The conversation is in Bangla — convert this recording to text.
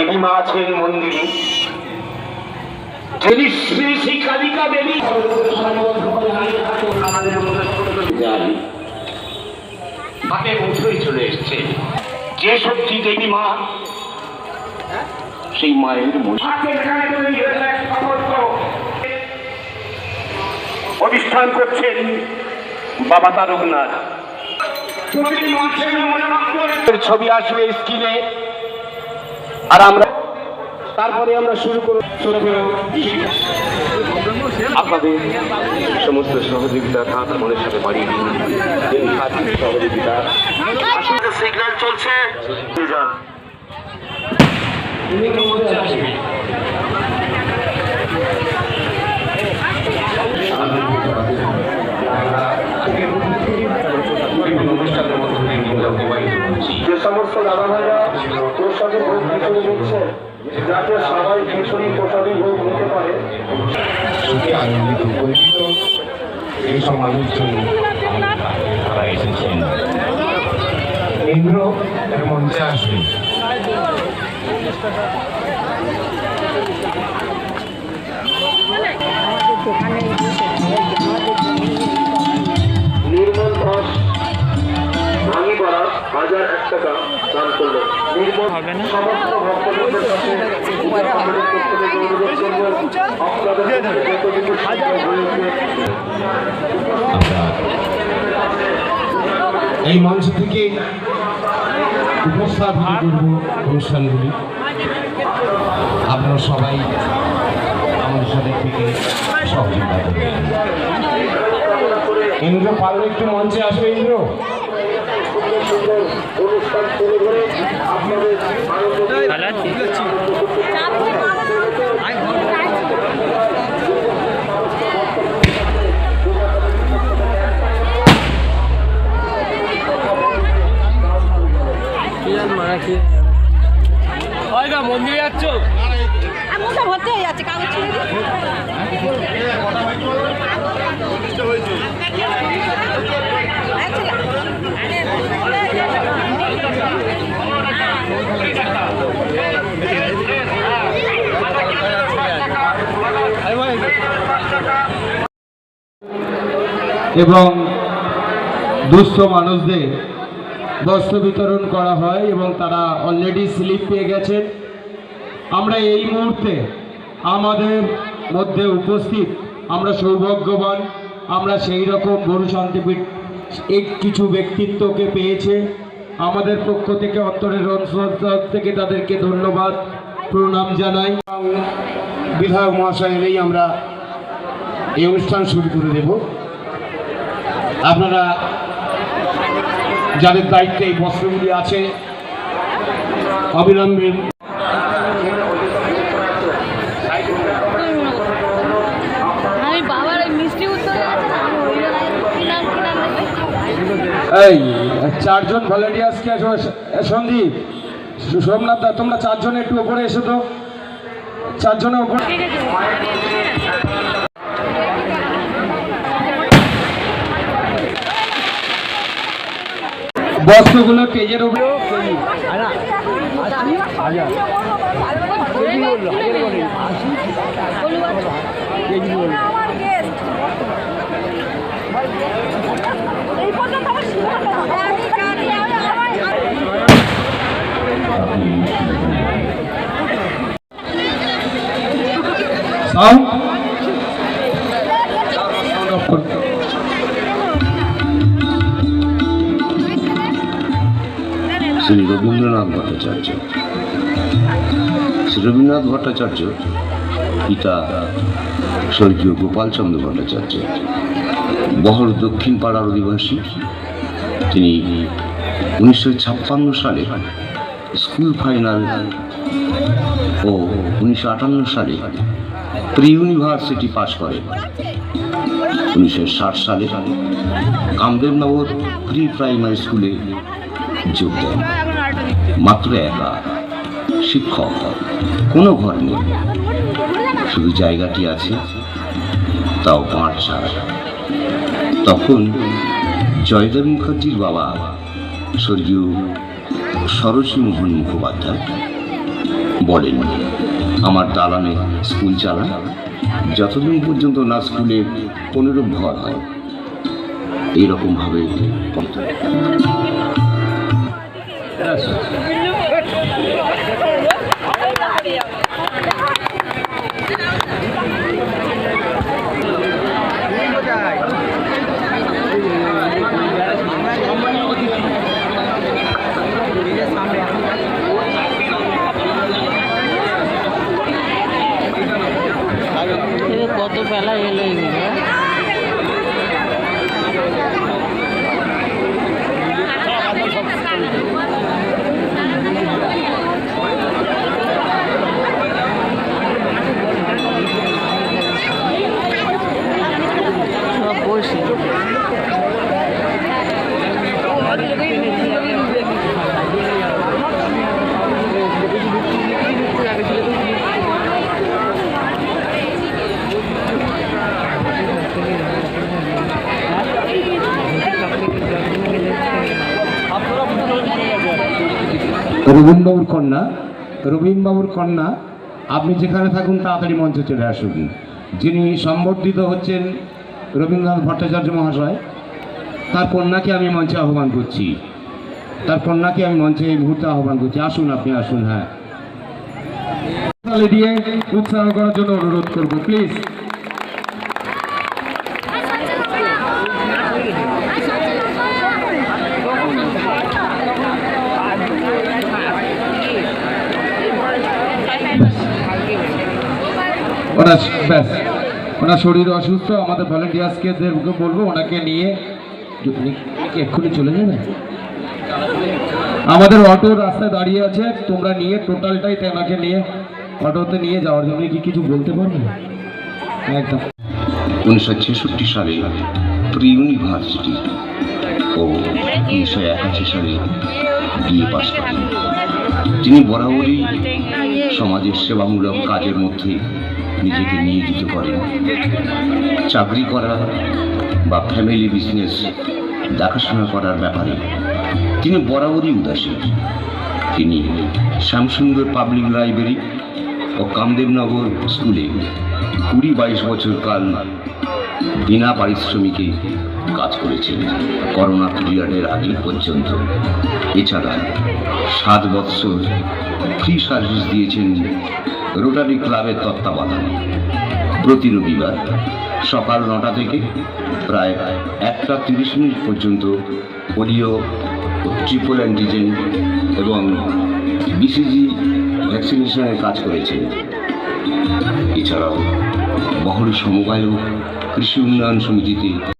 দেবী মা আছেন মন্দিরে, যিনি শ্রী শ্রী কালিকা দেবী। হাতে মুঠোয় চলে এসছে যে শক্তি দেবী মা, সেই মায়ের অনুষ্ঠান করছেন বাবা তারকনাথ। ছবি আসবে স্ক্রিনে, আর আমরা তারপরে আমরা শুরু করব। আপনাদের সমস্ত সহযোগিতার হাত মনের সাথে বাড়িয়ে দিন। সহযোগিতা সিগন্যাল চলছে। যে সমস্ত দাদা ভাইরা প্রসাদী ভোগ খিচুড়ি দিচ্ছেন, যাতে সবাই খিচুড়ি প্রসাদী ভোগ নিতে পারে, আনন্দিত পরিচিত এই সব মানুষজন তারা এসেছেন। ইন্দ্র এর মঞ্চে আসবে। নির্মল ঘোষ ভাঙিপাড়া 1001 টাকা দান করলেন। নির্মল সমস্ত ভক্তদের কাছে এই মঞ্চ থেকে উপস্থাপন করব অনুষ্ঠানগুলি। আপনারা সবাই আমাদের সাথে থেকে সহযোগিতা করবেন। ইন্দ্র পারলে একটু মঞ্চে আসবে। ইন্দ্র অনুষ্ঠান শুরু করে আপনাদের মন্দিরে যাচ্ছ? ভর্তি হয়ে যাচ্ছে কাগজ এবং দুস্থ মানুষদের বস্ত্র বিতরণ করা হয় এবং তারা অলরেডি স্লিপ পেয়ে গেছেন। আমরা এই মুহূর্তে আমাদের মধ্যে উপস্থিত আমরা সৌভাগ্যবান, আমরা সেই রকম বড় শান্তিপীঠ কিছু ব্যক্তিত্বকে পেয়েছে। আমাদের পক্ষ থেকে অন্তরের অন্তর থেকে তাদেরকে ধন্যবাদ প্রণাম জানাই। বিধায়ক মহাশয় এলেই আমরা এই অনুষ্ঠান শুরু করে দেব। আপনারা যাদের দায়িত্বে এই বস্ত্রগুলি আছে অবিলম্বে এই 4 জন ভলেন্টিয়ার্সকে সন্দীপ সোমনাথ দা, তোমরা 4 জন একটু উপরে এসো তো। 4 জনের উপরে বস্ত্রগুলো স্টেজের উপরে শ্রী রবীন্দ্রনাথ ভট্টাচার্য। শ্রী রবীন্দ্রনাথ ভট্টাচার্য পিতা স্বর্গীয় গোপালচন্দ্র ভট্টাচার্য, বহর দক্ষিণ পাড়ার অধিবাসী। তিনি 1956 সালে স্কুল ফাইনাল ও 1958 সালে প্রি ইউনিভার্সিটি পাশ করেন। 1960 সালে কামদেবনগর প্রি প্রাইমারি স্কুলে যোগ দেন। মাত্র একা, শিক্ষক, কোনো ঘর নেই, শুধু জায়গাটি আছে, তাও পাঠশালা। তখন জয়দেব মুখার্জির বাবা স্বর্গীয় সরোজী মোহন মুখোপাধ্যায় বলেন, আমার দালানে স্কুল চালা, যতদিন পর্যন্ত না স্কুলে কোনোরূপ ঘর হয়। এইরকমভাবে কত বেলা এলো এগুলো সব বসে রবীন্দ্রবাবুর কন্যা, আপনি যেখানে থাকুন তাড়াতাড়ি মঞ্চে চলে আসুন। যিনি সম্বর্ধিত হচ্ছেন রবীন্দ্রনাথ ভট্টাচার্য মহাশয়, তার কন্যাকে আমি মঞ্চে আহ্বান করছি। এই মুহূর্তে আহ্বান করছি। আসুন, আপনি আসুন। হ্যাঁ, তালে দিয়ে উৎসাহ করার জন্য অনুরোধ করবো, প্লিজ। ওনার শরীর অসুস্থ, আমাদের ভলেন্টিয়ার্সকে বলবো ওনাকে নিয়ে এক্ষুনি চলে যাবে। আমাদের অটো রাস্তায় দাঁড়িয়ে আছে, তোমরা নিয়ে টোটালটাই তেনাকে নিয়ে অটোতে নিয়ে যাওয়ার জন্য কি কিছু বলতে পারবে? একদম। 1966 সালে প্রি ইউনিভার্সিটি ও 1981 সালে বিএ পাস করেন। তিনি বরাবরই সমাজের সেবামূলক কাজের মধ্যে নিজেকে নিয়োজিত করেন। চাকরি করা বা ফ্যামিলি বিজনেস দেখাশোনা করার ব্যাপারে তিনি বরাবরই উদাসীন। তিনি শ্যামসুন্দর পাবলিক লাইব্রেরি ও কামদেবনগর স্কুলে 20-22 বছর কাল বিনা পারিশ্রমিকে কাজ করেছেন, করোনা পিরিয়ডের আগে পর্যন্ত। এছাড়া 7 বৎসর ফ্রি সার্ভিস দিয়েছেন রোটারি ক্লাবের তত্ত্বাবধানে। প্রতি রবিবার সকাল 9টা থেকে প্রায় 1:30 পর্যন্ত পোলিও ও ট্রিপল অ্যান্টিজেন এবং বিসিজি ভ্যাকসিনেশনের কাজ করেছেন। এছাড়াও বহরী সমবায় ও কৃষি উন্নয়ন সমিতিতে